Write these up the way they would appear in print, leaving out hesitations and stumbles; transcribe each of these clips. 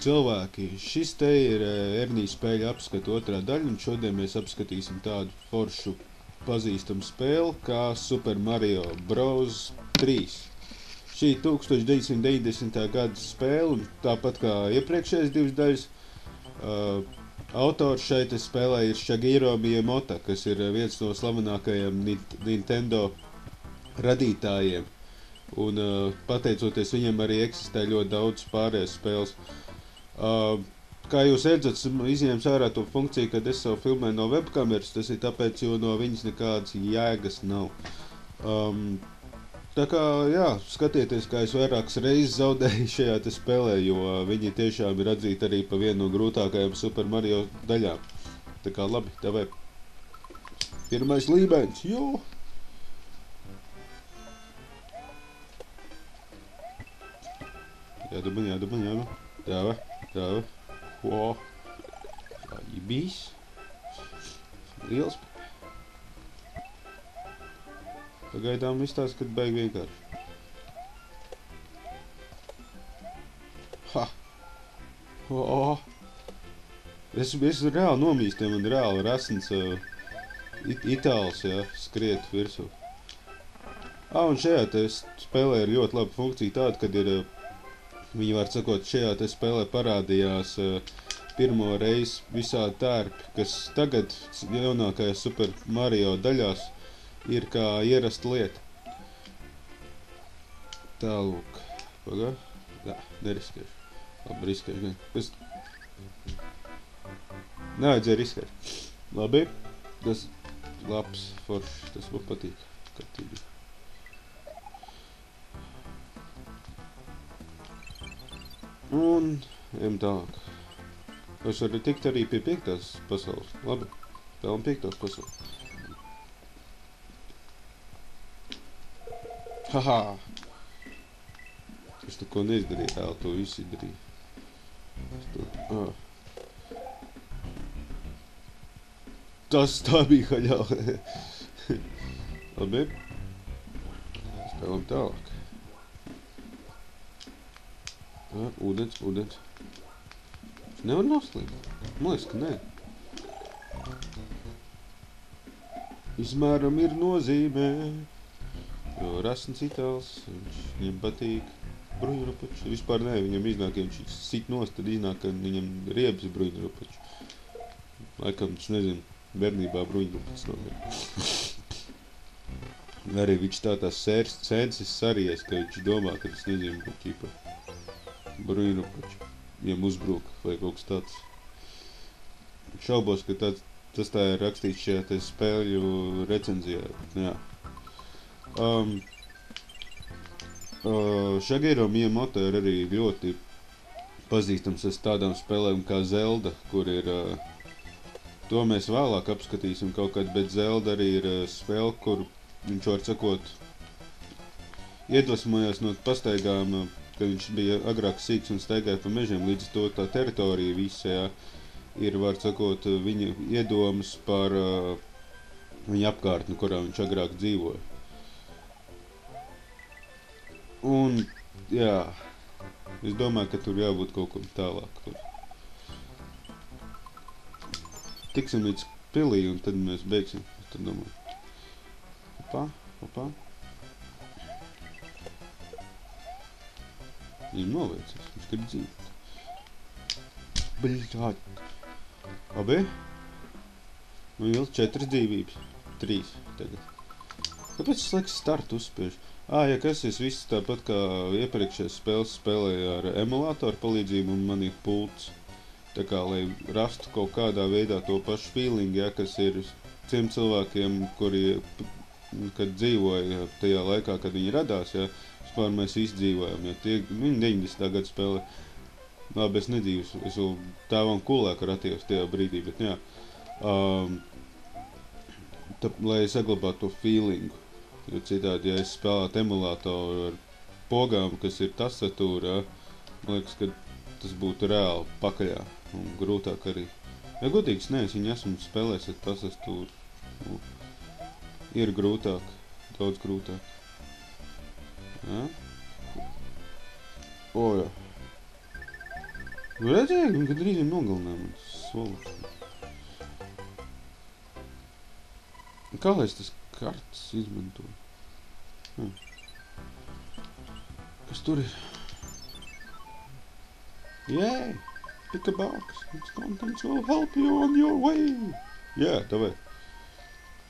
Cilvēki, šis te ir Ernijas spēļu apskatu otrā daļa, un šodien mēs apskatīsim tādu foršu pazīstamu spēli kā Super Mario Bros. 3. Šī 1990. gada spēle, un tāpat kā iepriekšējās divas daļas, autors šeit spēlē ir Shigeru Miyamoto, kas ir viens no slavenākajiem Nintendo radītājiem. Un pateicoties viņam arī eksistē ļoti daudz pārējās spēles. Kā jūs redzat, izņēmis ārā to funkciju, kad es savu filmēju no webkameras, tas ir tāpēc, jo no viņas nekādas jēgas nav. Tā kā, jā, skatieties, kā es vairākas reizes zaudēju šajā te spēlē, jo viņi tiešām ir atzīti arī pa vienu no grūtākajām Super Mario daļām. Tā kā labi, tev pirmais līmenis, jo! Jādabā. Tāva. Wow. Bijis. Liels. Pagaidām izstāst, kad beig vienkārši. Ha! Oh. Es reāli nomīstiem un reāli rasns itāls, jā, skriet virsū. Un šajā te spēlē ir ļoti laba funkcija tāda, kad ir viņi var sakot, šajā te spēlē parādījās pirmo reizi visādi tērpi, kas tagad jaunākajās Super Mario daļās ir kā ierasta lieta. Tālūk. Pagā? Jā, neriskēšu. Labi, riskēšu gan. Kas? Nevajadzēja riskēt. Labi. Tas labs, foršs. Tas man patīk. Katīgi. Un ejam tālāk. Es varu tikt arī pie 5. pasaules. Labi, vēlam 5. pasaules. Haha! Es neko neizdarīju, ēl to visu izdarīju. Tā bija haļāva. Labi. Spēlam tālāk. Ūdens. Es nevaru noslīgt. Man liekas, ka nē. Izmēram ir nozīmē. Jo rasns itāls, viņam patīk bruņurupačs. Vispār nē, viņam iznāk, ja viņš sit nost, tad iznāk, ka viņam riebs bruņurupačs. Laikam, es nezinu, bērnībā bruņurupačs nozīmē. Arī viņš tās sēnces sarījies, ka viņš domā, ka es nezinu, ka ķipa bruņurupaču, viņam uzbruk vai kaut kas tāds. Šaubos, ka tas tā ir rakstīts šajā te spēļu recenzijā. Jā. Shigeru Miyamoto ir arī ļoti pazīstams ar tādām spēlēm kā Zelda, kur ir, to mēs vēlāk apskatīsim kaut kad, bet Zelda arī ir spēle, kur viņš var sakot iedvesmojās no pastaigām, kad viņš bija agrāk sīks un staigāja pa mežiem, līdz to tā teritorija visajā ir, var sakot, viņa iedomas par viņa apkārtni, kurā viņš agrāk dzīvoja. Un, jā, es domāju, ka tur jābūt kaut kam tālāk. Tiksim līdz pilī un tad mēs beigsim. Es tad domāju. Opā. Viņam noveicies, viņš grib dzīvot. Bļķāt. Labi. Nu vēl 4 dzīvības. 3 tagad. Kāpēc es laiks startu uzspiežu? Ja kas es viss tāpat kā iepriekšējās spēles spēlēju ar emulātoru palīdzību un man ir pults. Tā kā, lai rastu kaut kādā veidā to pašu feeling, ja, kas ir tiem cilvēkiem, kuri, kad dzīvoja tajā laikā, kad viņi radās, ja, vispār mēs visi dzīvojam, ja viņi 90. gadu spēlē. Labi, es nedzīvu, es vēl tēvam kulēk ratījos tajā brīdī, bet jā. Lai saglabātu to feelingu, jo citādi, ja es spēlētu emulātoru ar pogām, kas ir tastatūra, man liekas, ka tas būtu reāli pakaļā un grūtāk arī. Ja godīgs, nē, es viņu esmu spēlējis ar tastatūru. Ir grūtāk, daudz grūtāk. Ja? Jā. Redzēji, un kad drīziem nogalināja man solu. Kā lai es tas kartas izmantoju? Kas tur ir? Yay! Pick a box. Its contents will help you on your way. Jā, tā vai.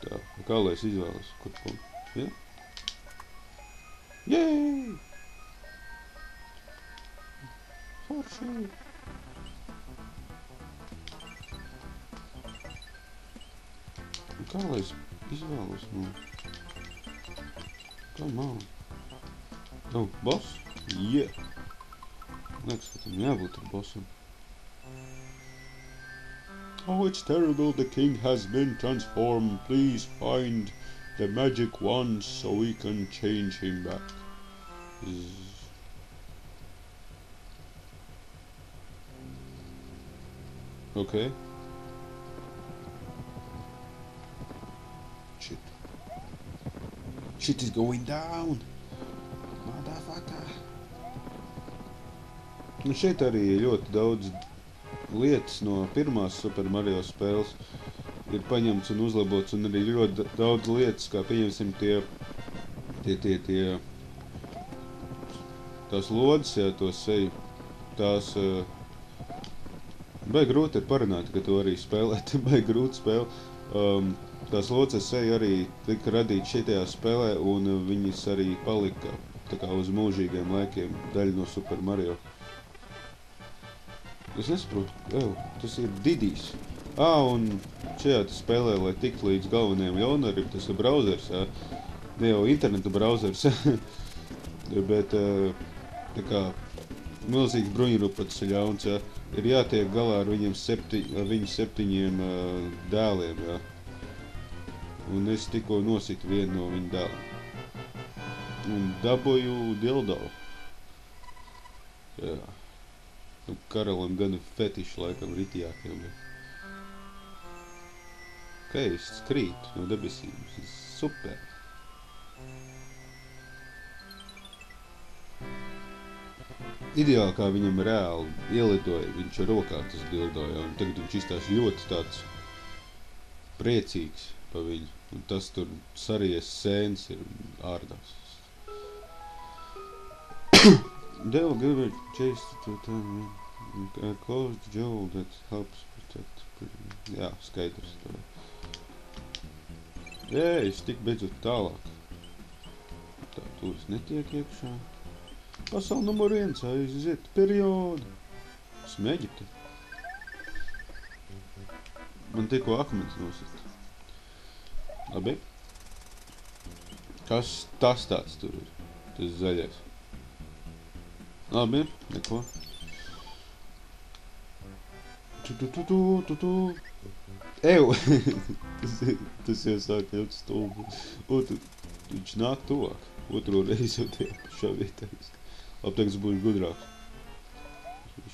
Tā, kā lai es izvēlos? Kur punktu? Jā? Yay! Forši! Kā lai es izvēlos? Come on. Oh, boss? Yeah. Liekas, ka tam jābūt ar bossam. Oh, it's terrible. The king has been transformed. Please find the magic wand so we can change him back. Okay. Shit. Shit is going down. Motherfucker. Nu šeit arī ļoti daudz lietas no pirmās Super Mario spēles ir paņemts un uzlabots, un arī ļoti daudz lietas, kā pieņemsim tās lodes, jā, to seju, tās baigi grūti ir parunāt, ka to arī spēlēt, baigi grūti spēle. Tās lodes seju arī tika radīt šitajā spēlē, un viņas arī palika tā kā uz mūžīgiem laikiem daļa no Super Mario. Es nesaprotu, tas ir Didijs. Un šajā spēlē, lai tikt līdz galvenajam ļaunarim, tas ir brauzers, ne jau interneta brauzers, bet tā kā milzīgs bruņurupats ir ļauns, ir jātiek galā ar viņu 7 dēliem, un es tikko nositu vienu no viņu dēliem. Un dabūju dildo. Jā. Nu, karalam gan ir fetiši laikam ritījākiem. Es krītu no debesīm. Tas ir super. Ideāli, kā viņam reāli ielidoja, viņš ar rokā tas dildoja, un tagad viņš izstās ļoti tāds priecīgs pa viņu. Un tas tur saries sēns ir ārdās. Devil give a chase to a closed jewel that helps protect. Jā, skaidrs. Es tik beidzot tālāk. Tā, tur es netiek iekšā. Pasauli numur 1, aiziet periodu. Esmu Eģipte. Man tikko akmens nosita. Labi. Kas tas tāds tur ir? Tas zaļais. Labi, neko. Ew! Tas jau sāk ļoti stulbi. Viņš nāk tuvāk. Otro reizi jau tie pašā vietā. Labi, tagad būs gudrāks.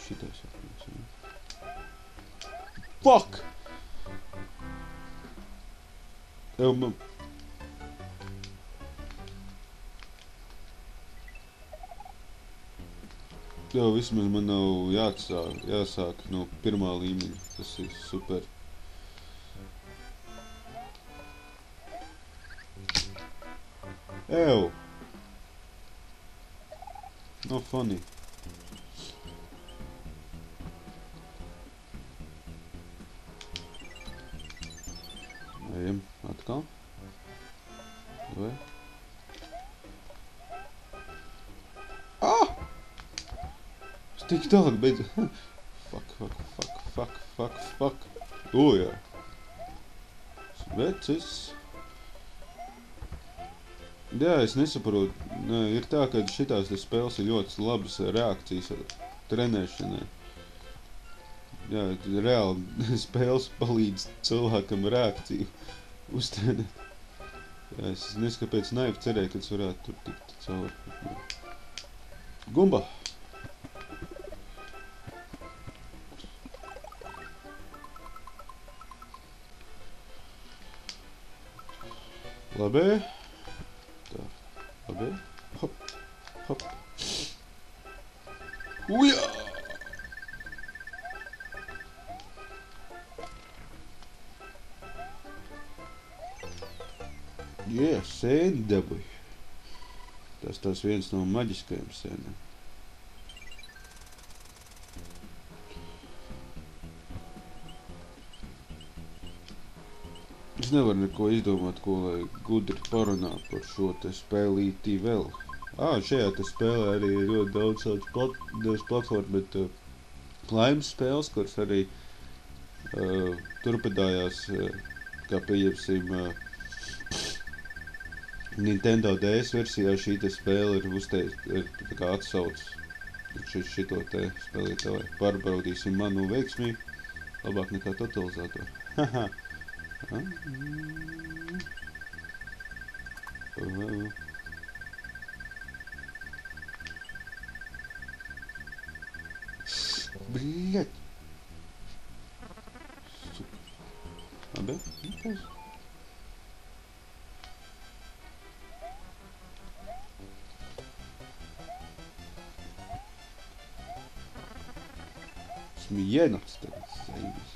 Šitais atmēs. Fuck! Ew, man... Jā, vismaz man nav jāsāk no pirmā līmeņa. Tas ir super. Ew! Not funny. Ejam atkal. Vai? Tik tālāk beidz. Fuck. Jā. Vecis. Jā, es nesaprotu. Ir tā, ka šitās spēles ir ļoti labas reakcijas trenēšanai. Jā, reāli spēles palīdz cilvēkam reakciju uztrenēt. Jā, es nezinu, kāpēc naivi cerēju, ka es varētu tur tikt cauri. Gumba! Labi. Tā. Labi. Hop. Ujā! sēni dabūju. Tas viens no maģiskajiem sēniem. Es nevaru neko izdomāt, ko lai gudri parunā par šo te spēlītī vēl. Šajā te spēlē arī ir ļoti daudz platformu, bet laimes spēles, kuras arī turpinājās, kā pieņemsim, Nintendo DS versijā šī te spēle ir tā kā atsauc šito te spēlītāju. Pārbaudīsim manu veiksmību, labāk nekā totalizātoru. Haha. Блять. Сука. Abi? Смеянец тогда заебись.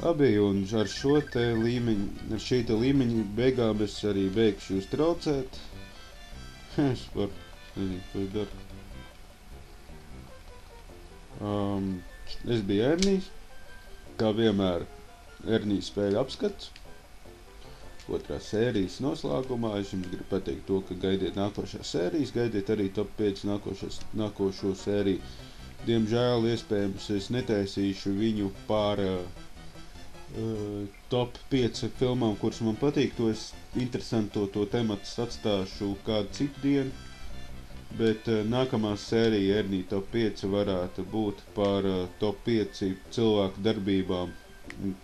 Labi, un ar šo te līmeņu, ar šī te līmeņa beigām es arī beigšu jūs traucēt. Es nezinu, ko es daru. Es biju Ernijs, kā vienmēr Ernijs spēļu apskats. Otrās sērijas noslēgumā es jums gribu pateikt to, ka gaidiet nākošās sērijas, gaidiet arī top 5 nākošo sēriju. Diemžēl, iespējams, es netaisīšu viņu pār top 5 filmām, kuras man patīk, to es interesanto to tematu atstāšu kādu citu dienu, bet nākamā sērija Ernija top 5 varētu būt par top 5 cilvēku darbībām,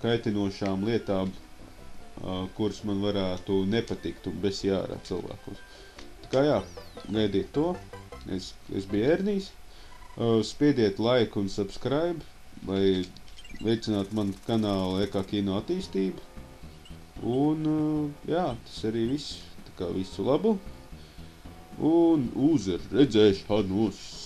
kaitinošām lietām, kuras man varētu nepatikt un besjārā cilvēkus. Tā kā jā, gaidiet to, es biju Ernijs, spiediet like un subscribe, lai veicināt manu kanālu Kino attīstību. Un, jā, tas arī viss. Tā kā visu labu. Un uz redzēšanos!